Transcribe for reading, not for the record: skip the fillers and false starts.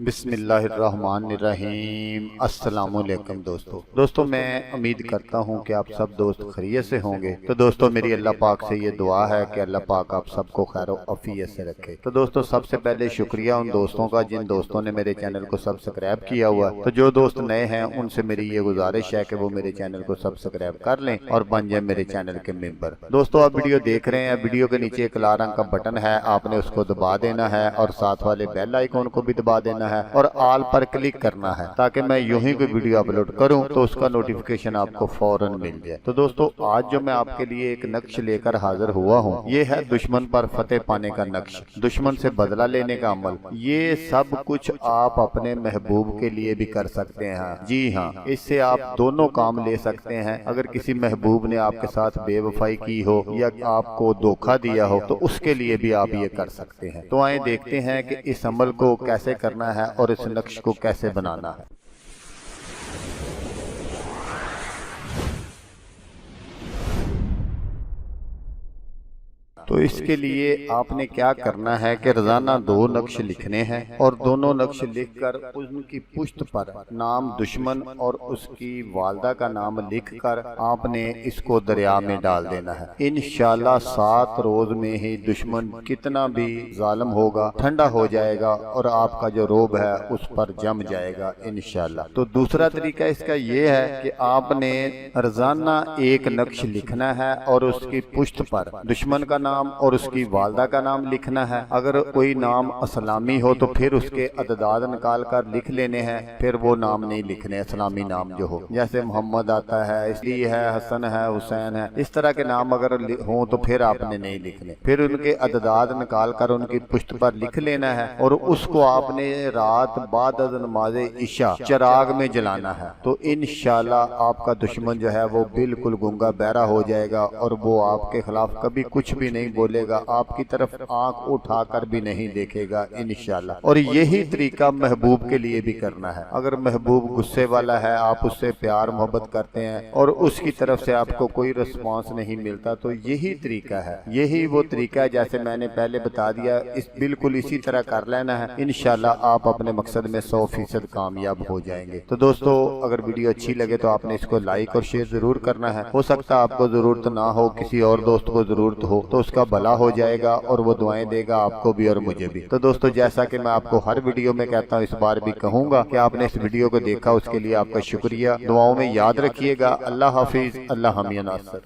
بسم اللہ الرحمن الرحیم۔ السلام علیکم دوستو میں امید کرتا ہوں کہ آپ سب دوست خیریت سے ہوں گے۔ تو دوستو میری اللہ پاک سے یہ دعا ہے کہ اللہ پاک آپ سب کو خیر و عافیت سے رکھے۔ تو دوستو سب سے پہلے شکریہ ان دوستوں کا جن دوستوں نے میرے چینل کو سبسکرائب کیا ہوا ہے۔ تو جو دوست نئے ہیں ان سے میری یہ گزارش ہے کہ وہ میرے چینل کو سبسکرائب کر لیں اور بن جائیں میرے چینل کے ممبر۔ دوستو آپ ویڈیو دیکھ رہے ہیں، ویڈیو کے نیچے ایک لال رنگ کا بٹن ہے، آپ نے اس کو دبا دینا ہے اور ساتھ والے بیل آئیکن کو بھی دبا دینا ہے اور آل پر کلک کرنا ہے تاکہ میں یوں ہی کوئی ویڈیو اپلوڈ کروں تو اس کا نوٹیفیکیشن آپ کو فوراً مل جائے۔ تو دوستو آج جو میں آپ کے لیے ایک نقش لے کر حاضر ہوا ہوں یہ ہے دشمن پر فتح پانے کا نقش، دشمن سے بدلہ لینے کا عمل۔ یہ سب کچھ آپ اپنے محبوب کے لیے بھی کر سکتے ہیں۔ جی ہاں، اس سے آپ دونوں کام لے سکتے ہیں۔ اگر کسی محبوب نے آپ کے ساتھ بے وفائی کی ہو یا آپ کو دھوکہ دیا ہو تو اس کے لیے بھی آپ یہ کر سکتے ہیں۔ تو آئیں دیکھتے ہیں کہ اس عمل کو کیسے کرنا ہے اور اس نقش کو کیسے بنانا ہے۔ تو اس کے لیے آپ نے کیا کرنا ہے کہ روزانہ 2 نقش لکھنے ہیں اور دونوں نقش لکھ کر ان کی پشت پر نام دشمن اور اس کی والدہ کا نام لکھ کر آپ نے اس کو دریا میں ڈال دینا ہے۔ انشاءاللہ 7 روز میں ہی دشمن کتنا بھی ظالم ہوگا ٹھنڈا ہو جائے گا اور آپ کا جو روب ہے اس پر جم جائے گا انشاءاللہ۔ تو دوسرا طریقہ اس کا یہ ہے کہ آپ نے روزانہ 1 نقش لکھنا ہے اور اس کی پشت پر دشمن کا نام اور اس کی والدہ کا نام لکھنا ہے۔ اگر کوئی نام اسلامی ہو تو پھر اس کے عدداد نکال کر لکھ لینے ہیں، پھر وہ نام نہیں لکھنے اسلامی نام جو ہو، جیسے محمد آتا ہے، اس لیے ہے، حسن ہے، حسین ہے، اس طرح کے نام اگر ہوں تو پھر آپ نے نہیں لکھنے، پھر ان کے عدداد نکال کر ان کی پشت پر لکھ لینا ہے اور اس کو آپ نے رات بعد از نماز عشاء چراغ میں جلانا ہے۔ تو انشاءاللہ آپ کا دشمن جو ہے وہ بالکل گنگا بہرا ہو جائے گا اور وہ آپ کے خلاف کبھی کچھ بھی نہیں بولے گا، آپ کی طرف آنکھ اٹھا کر بھی نہیں دیکھے گا انشاءاللہ۔ اور یہی طریقہ محبوب کے لیے بھی کرنا ہے۔ اگر محبوب غصے والا ہے، آپ اس سے پیار محبت کرتے ہیں اور اس کی طرف سے آپ کو کوئی رسپانس نہیں ملتا تو یہی طریقہ ہے، یہی وہ طریقہ ہے جیسے میں نے پہلے بتا دیا، بالکل اسی طرح کر لینا ہے۔ انشاءاللہ آپ اپنے مقصد میں 100% کامیاب ہو جائیں گے۔ تو دوستو اگر ویڈیو اچھی لگے تو آپ نے اس کو لائک اور شیئر ضرور کرنا ہے۔ ہو سکتا ہے آپ کو ضرورت نہ ہو، کسی اور دوست کو ضرورت ہو تو اس کا بھلا ہو جائے گا اور وہ دعائیں دے گا آپ کو بھی اور مجھے بھی۔ تو دوستو جیسا کہ میں آپ کو ہر ویڈیو میں کہتا ہوں، اس بار بھی کہوں گا کہ آپ نے اس ویڈیو کو دیکھا، اس کے لیے آپ کا شکریہ۔ دعاؤں میں یاد رکھیے گا۔ اللہ حافظ، اللہ حامی ناصر۔